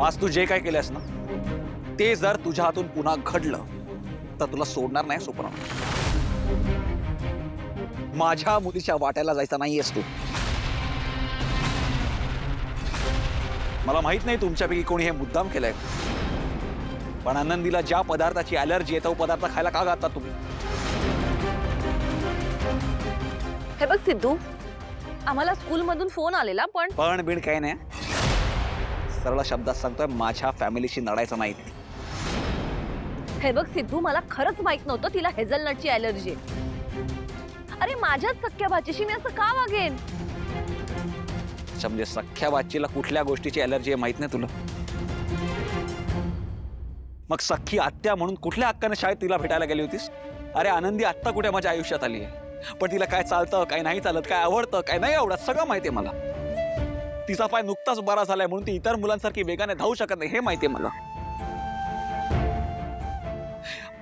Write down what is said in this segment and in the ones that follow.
आज तू जे काय केलंस ना ते जर तुझ्या हातून पुन्हा घडलं तर तुला सोडणार नाही स्वप्न. माझ्या मुलीच्या वाट्याला जायचा नाहीयेस तू. मला माहित नाही तुमच्यापैकी कोणी हे मुद्दाम केलंय, पण आनंदीला ज्या पदार्थाची ॲलर्जी आहे तो पदार्थ खायला का घातला तुम्ही? हे बघ सिद्धू, आम्हाला स्कूलमधून फोन आलेला पण बिण काय नाही. सरळ शब्दात सांगतोय, माझ्या फॅमिलीशी लढायचं नाही. हे बघ सिद्धू, मला खरंच माहित नव्हतं तिला हेझलनटची ॲलर्जी आहे. अरे माझ्याच सख्या भाचीशी मी असं का वागेन? म्हणजे सख्या बाचीला कुठल्या गोष्टीची ॲलर्जी आहे माहित नाही तुला? मग सख्खी आत्या म्हणून कुठल्या हक्काने शाळेत तिला भेटायला गेली होतीस? अरे आनंदी आत्ता कुठे माझ्या आयुष्यात आली आहे, पण तिला काय चालतं, काय नाही चालत, काय आवडतं, काय नाही आवडत सगळं माहिती आहे मला. तिचा पाय नुकताच बरा झालाय म्हणून ती इतर मुलांसारखी वेगाने धावू शकत नाही हे माहिती आहे मला.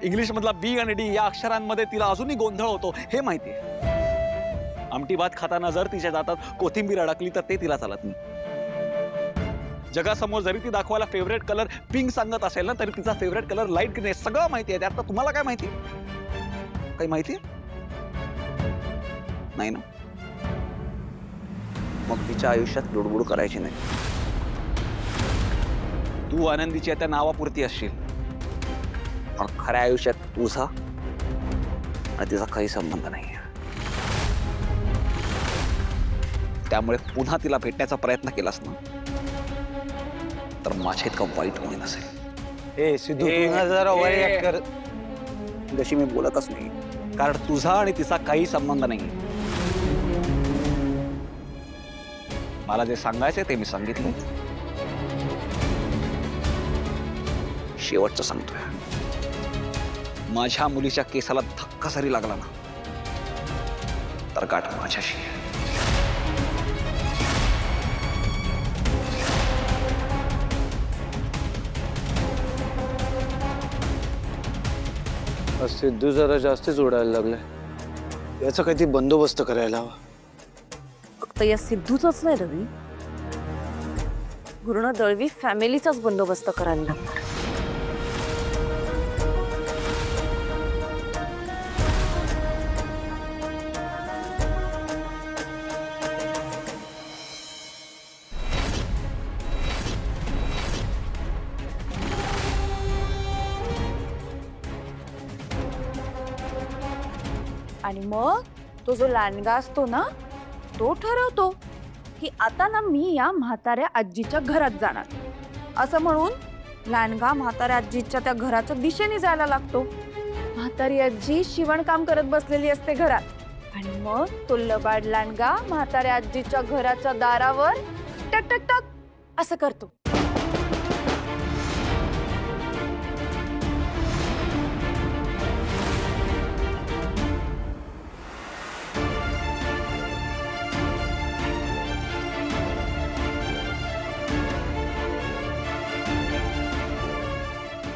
इंग्लिश मधला बी आणि डी या अक्षरांमध्ये तिला अजूनही गोंधळ होतो हे माहिती आहे. आमटी भात खाताना जर तिच्या दातात कोथिंबीर अडकली तर ते तिला चालत नाही. जगासमोर जरी ती दाखवायला फेवरेट कलर पिंक सांगत असेल ना तरी तिचा फेवरेट कलर लाईट ग्रीन आहे. सगळं माहिती आहे. त्यात तुम्हाला काय माहिती? काही माहिती नाही ना? मग तिच्या आयुष्यात लुडबुड करायची नाही. तू आनंदीची त्या नावापुरती असशील, पण खऱ्या आयुष्यात तुझा आणि तिचा काही संबंध नाही. त्यामुळे पुन्हा तिला भेटण्याचा प्रयत्न केलास ना तर माझ्या इतकं वाईट कोणी नसेल. ए सिद्धू, जरा ओव्हर रिॲक्ट कर. जशी मी बोलतच नाही, कारण तुझा आणि तिचा काही संबंध नाही. मला जे सांगायचंय ते मी सांगितलं. शेवटचं सांगतोय, माझ्या मुलीच्या केसाला धक्का जरी लागला ना तर गाठ माझ्याशी. सिद्धू जरा जास्तीच उडायला लागलाय. याचा काहीतरी बंदोबस्त करायला हवा. फक्त या सिद्धूचाच नाही रवी, पूर्ण दळवी फॅमिलीचाच बंदोबस्त करायला लागणार. आणि मग तो जो लांडगा असतो ना तो ठरवतो की आता ना मी या म्हाताऱ्या आजीच्या घरात जाणार, असं म्हणून लांडगा म्हाताऱ्या आजीच्या त्या घराच्या दिशेने जायला लागतो. म्हातारी आजी शिवणकाम करत बसलेली असते घरात आणि मग तो लबाड लांडगा म्हाताऱ्या आजीच्या घराच्या दारावर टक टक टक असं करतो.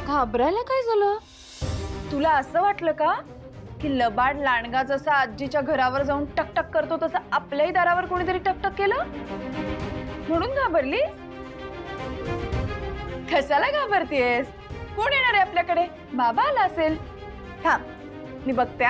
घाबरायला काय झालं? तुला असं वाटलं का की लबाड लांडगा जसा आजीच्या घरावर जाऊन टकटक करतो तसं आपल्याही दारावर कोणीतरी टकटक केलं म्हणून घाबरली? कशाला घाबरतीयेस? कोण येणार आहे आपल्याकडे? बाबा आला असेल. थांब, मी बघते.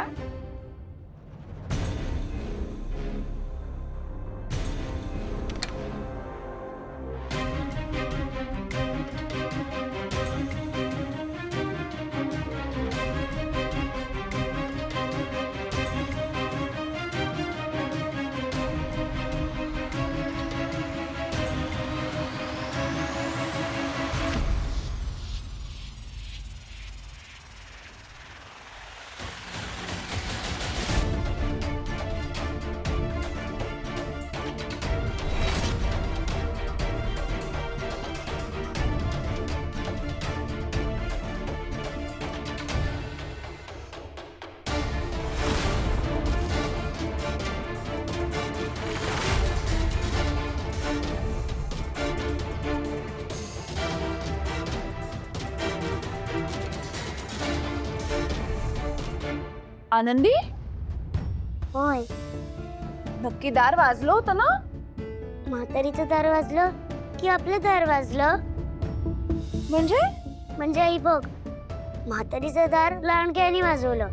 आनंदी, होय, नक्की दार वाजलं होतं ना? म्हातारीचं दार वाजलं की आपलं दार वाजलं? म्हणजे आई बघ, म्हातारीचं दार लांडग्याने वाजवलं,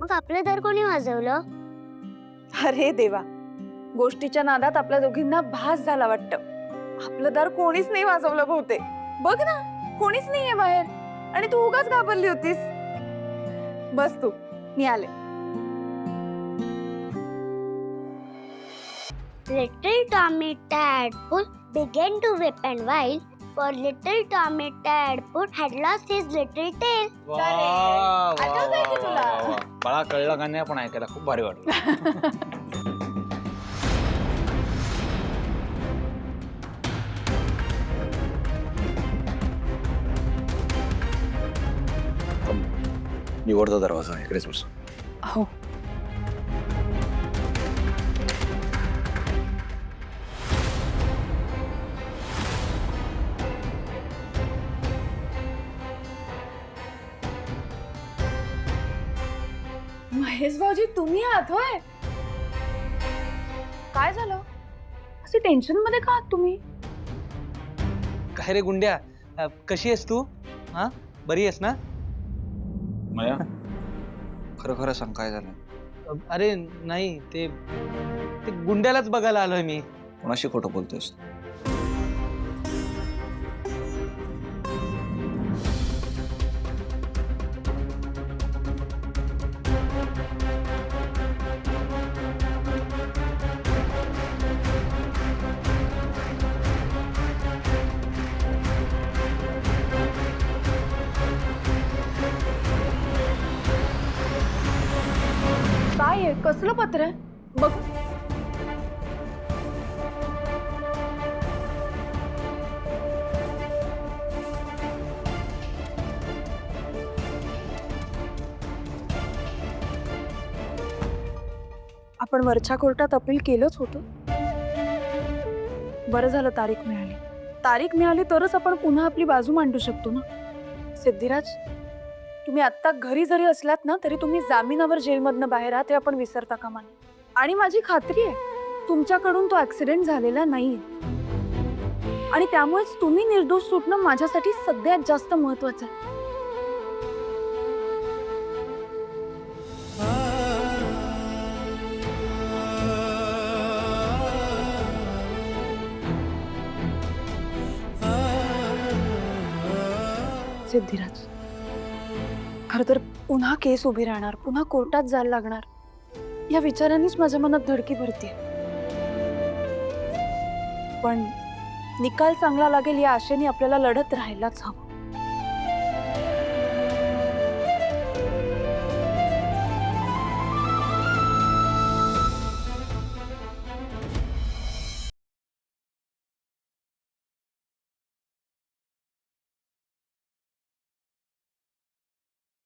मग आपलं दार कोणी वाजवलं? अरे देवा, गोष्टीच्या नादात आपल्या दोघींना भास झाला वाटतं. आपलं दार कोणीच नाही वाजवलं बहुतेक. बघ ना, कोणीच नाहीये बाहेर आणि तू उगाच घाबरली होतीस. बस तू, मी आले. Little Tommy Tadpole began to whip and while, for little Tommy Tadpole had lost his little tail. आठवतंय की तुला? बाळा कळलं का नाही, पण ऐकायला खूप भारी वाटलं. निवडता दरवाजा इकडेच बस. हो. महेश भाऊजी, तुम्ही आहात होय? काय झालं? असे टेन्शन मध्ये का आहात तुम्ही? काय रे गुंड्या, कशी आहेस तू? हा, बरी आहेस ना? माया खरं खरं सांग, काय झालं? अरे नाही, ते गुंड्यालाच बघायला आलोय मी. कोणाशी खोटं बोलतोयस? काय आहे? कसलं पत्र आहे? बघ. आपण वरच्या कोर्टात अपील केलंच होतं. बरं झालं तारीख मिळाली. तारीख मिळाली तरच आपण पुन्हा आपली बाजू मांडू शकतो ना. सिद्धिराज, तुम्ही आत्ता घरी जरी असलात ना, तरी तुम्ही जामिनावर जेलमधनं बाहेर आहात हे आपण विसरता कामा नये. आणि माझी खात्री आहे तुमच्याकडून तो ऍक्सिडेंट झालेला नाहीये आणि त्यामुळेच तुम्ही निर्दोष सुटणं माझ्यासाठी सगळ्यात जास्त महत्वाचं आहे. सिद्धिराज, खरं तर पुन्हा केस उभी राहणार, पुन्हा कोर्टात जायला लागणार, या विचारांनीच माझ्या मनात धडकी भरते. पण निकाल चांगला लागेल या आशेने आपल्याला लढत राहायलाच हवं.